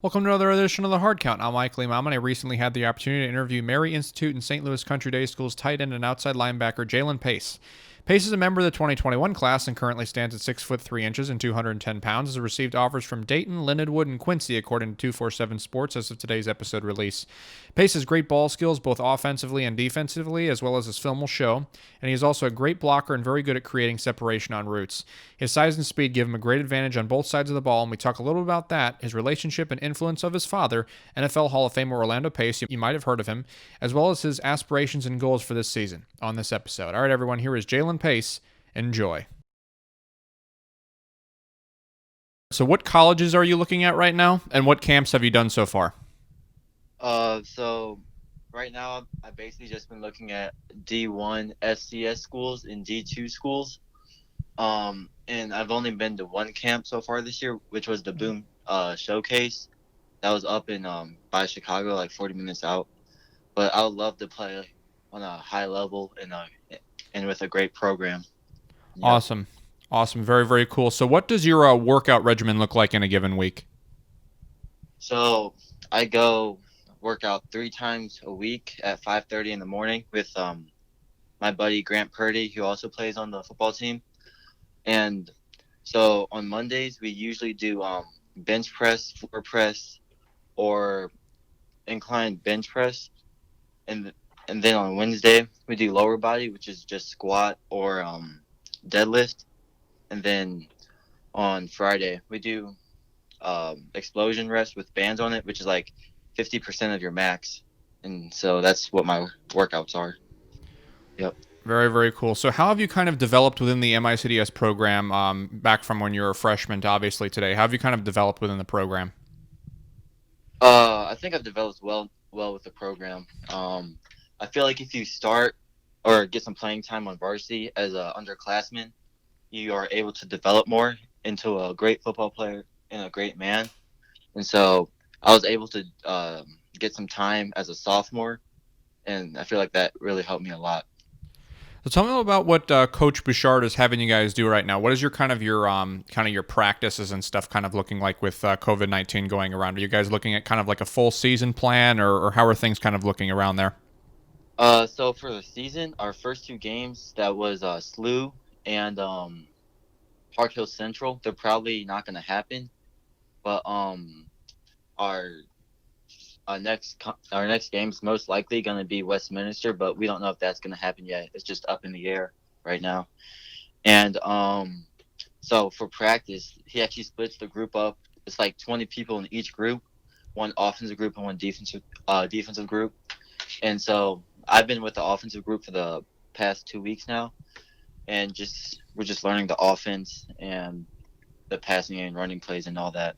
Welcome to another edition of the Hard Count. I'm Michael Emami, and I recently had the opportunity to interview Mary Institute and St. Louis Country Day School's tight end and outside linebacker Jalen Pace. Pace is a member of the 2021 class and currently stands at 6 foot 3 inches and 210 pounds. Has received offers from Dayton, Lindenwood, and Quincy, according to 247 Sports as of today's episode release. Pace has great ball skills both offensively and defensively, as well as his film will show, and he is also a great blocker and very good at creating separation on routes. His size and speed give him a great advantage on both sides of the ball, and we talk a little about that, his relationship and influence of his father, NFL Hall of Famer Orlando Pace, you might have heard of him, as well as his aspirations and goals for this season on this episode. All right, everyone, here is Jalen Pace. Enjoy. So what colleges are you looking at right now, and what camps have you done so far? So right now I've basically just been looking at D1 FCS schools and D2 schools. And I've only been to one camp so far this year, which was the Boom Showcase. That was up in by Chicago, like 40 minutes out. But I would love to play on a high level and with a great program. Yep. Awesome. Awesome. Very, very cool. So what does your workout regimen look like in a given week? So I go work out 3 times a week at 5:30 in the morning with my buddy Grant Purdy, who also plays on the football team. And so on Mondays we usually do bench press, floor press, or inclined bench press, and then on Wednesday we do lower body, which is just squat or deadlift, and then on Friday we do explosion rest with bands on it, which is like 50% of your max, and so that's what my workouts are. Yep. Very, very cool. So how have you kind of developed within the MICDS program back from when you were a freshman to obviously today? How have you kind of developed within the program? I think I've developed well with the program. I feel like if you start or get some playing time on varsity as a underclassman, you are able to develop more into a great football player and a great man. And so I was able to get some time as a sophomore, and I feel like that really helped me a lot. So tell me about what Coach Bouchard is having you guys do right now. What is your your practices and stuff kind of looking like with COVID-19 going around? Are you guys looking at kind of like a full season plan, or how are things kind of looking around there? So for the season, our first 2 games, that was SLU and Park Hill Central. They're probably not going to happen, but our our next game is most likely going to be Westminster, but we don't know if that's going to happen yet. It's just up in the air right now. And so for practice, he actually splits the group up. It's like 20 people in each group, one offensive group and one defensive group. And so I've been with the offensive group for the past 2 weeks now, and we're just learning the offense and the passing and running plays and all that.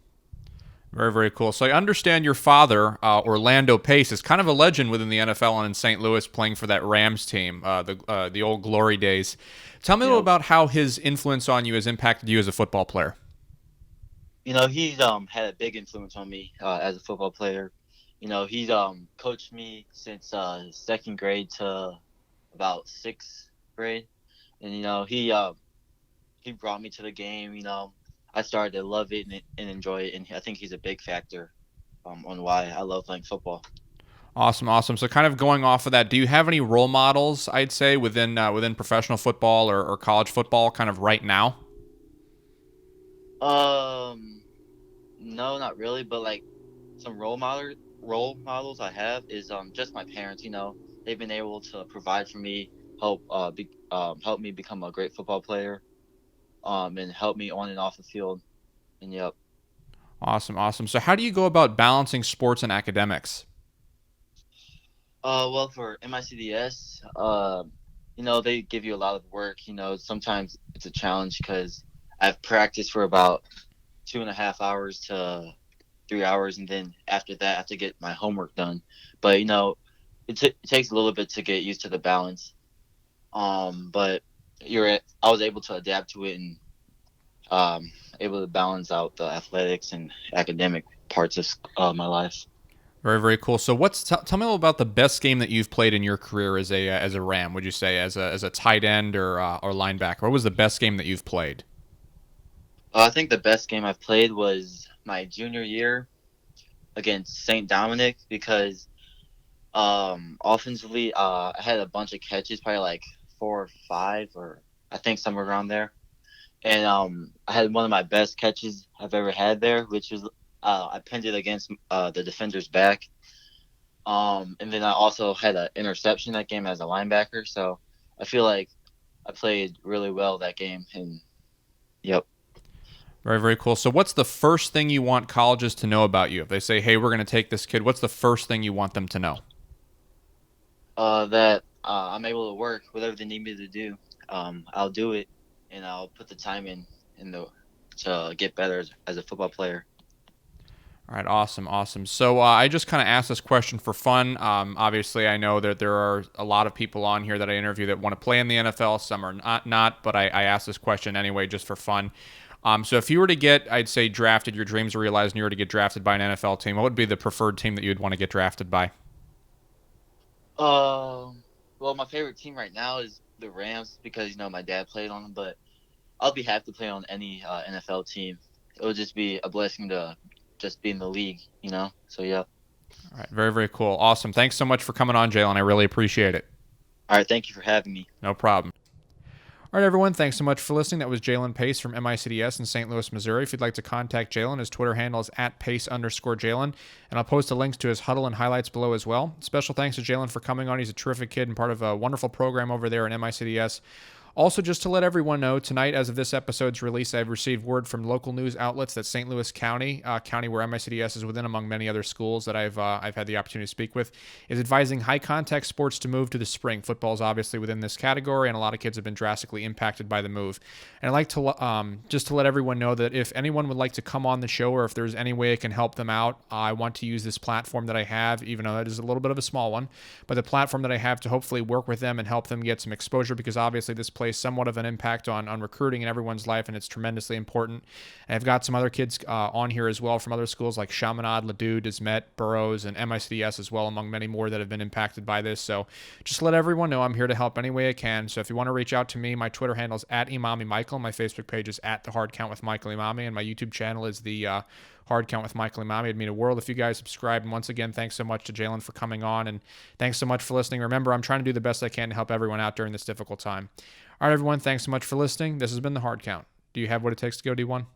Very, very cool. So I understand your father, Orlando Pace, is kind of a legend within the NFL and in St. Louis, playing for that Rams team, the old glory days. Tell me a little Yep. about how his influence on you has impacted you as a football player. He's had a big influence on me as a football player. He's coached me since second grade to about sixth grade, and he brought me to the game. I started to love it and enjoy it, and I think he's a big factor on why I love playing football. Awesome, awesome. So, kind of going off of that, do you have any role models? I'd say within professional football or college football, kind of right now. Um, no, not really, but like some role models I have is just my parents. They've been able to provide for me, help me become a great football player, and help me on and off the field. And yep. Awesome, awesome. So, how do you go about balancing sports and academics? Well, for MICDS, they give you a lot of work. Sometimes it's a challenge because I've practiced for about 2.5 hours to 3 hours, and then after that, I have to get my homework done. But it takes a little bit to get used to the balance. But I was able to adapt to it and able to balance out the athletics and academic parts of my life. Very, very cool. So, tell me a little about the best game that you've played in your career as a Ram? Would you say as a tight end or linebacker? What was the best game that you've played? I think the best game I've played was my junior year. against St. Dominic because offensively, I had a bunch of catches, probably like 4 or 5, or I think somewhere around there. And I had one of my best catches I've ever had there, which was I pinned it against the defender's back. And then I also had an interception that game as a linebacker. So I feel like I played really well that game. And yep. Very, very cool. So, what's the first thing you want colleges to know about you? If they say, hey, we're going to take this kid, what's the first thing you want them to know? That I'm able to work whatever they need me to do. I'll do it, and I'll put the time in the to get better as a football player. All right, awesome, awesome. So I just kind of asked this question for fun. Obviously, I know that there are a lot of people on here that I interview that want to play in the NFL. Some are not, but I asked this question anyway just for fun. So if you were to get, I'd say, drafted, your dreams are realized, and you were to get drafted by an NFL team, what would be the preferred team that you'd want to get drafted by? Well, my favorite team right now is the Rams because my dad played on them, but I'll be happy to play on any NFL team. It would just be a blessing to just be in the league. So yeah. All right, very, very cool. Awesome. Thanks so much for coming on, Jalen. I really appreciate it. All right, thank you for having me. No problem. All right, everyone. Thanks so much for listening. That was Jalen Pace from MICDS in St. Louis, Missouri. If you'd like to contact Jalen, his Twitter handle is @Pace_Jalen, and I'll post the links to his huddle and highlights below as well. Special thanks to Jalen for coming on. He's a terrific kid and part of a wonderful program over there in MICDS. Also, just to let everyone know, tonight, as of this episode's release, I've received word from local news outlets that St. Louis County, county where MICDS is within, among many other schools that I've had the opportunity to speak with, is advising high contact sports to move to the spring. Football is obviously within this category, and a lot of kids have been drastically impacted by the move. And I'd like to just to let everyone know that if anyone would like to come on the show, or if there's any way I can help them out, I want to use this platform that I have, even though it is a little bit of a small one, but the platform that I have to hopefully work with them and help them get some exposure, because obviously this plays somewhat of an impact on recruiting in everyone's life, and it's tremendously important. And I've got some other kids on here as well from other schools like Chaminade, Ladue, Desmet, Burroughs, and MICDS as well, among many more that have been impacted by this. So just let everyone know I'm here to help any way I can. So if you want to reach out to me, my Twitter handle is @ImamiMichael. My Facebook page is @The Hard Count with Michael Emami, and my YouTube channel is the Hard Count with Michael Emami. It'd mean a world if you guys subscribe. And once again, thanks so much to Jalen for coming on, and thanks so much for listening. Remember, I'm trying to do the best I can to help everyone out during this difficult time. All right, everyone, thanks so much for listening. This has been the Hard Count. Do you have what it takes to go D1?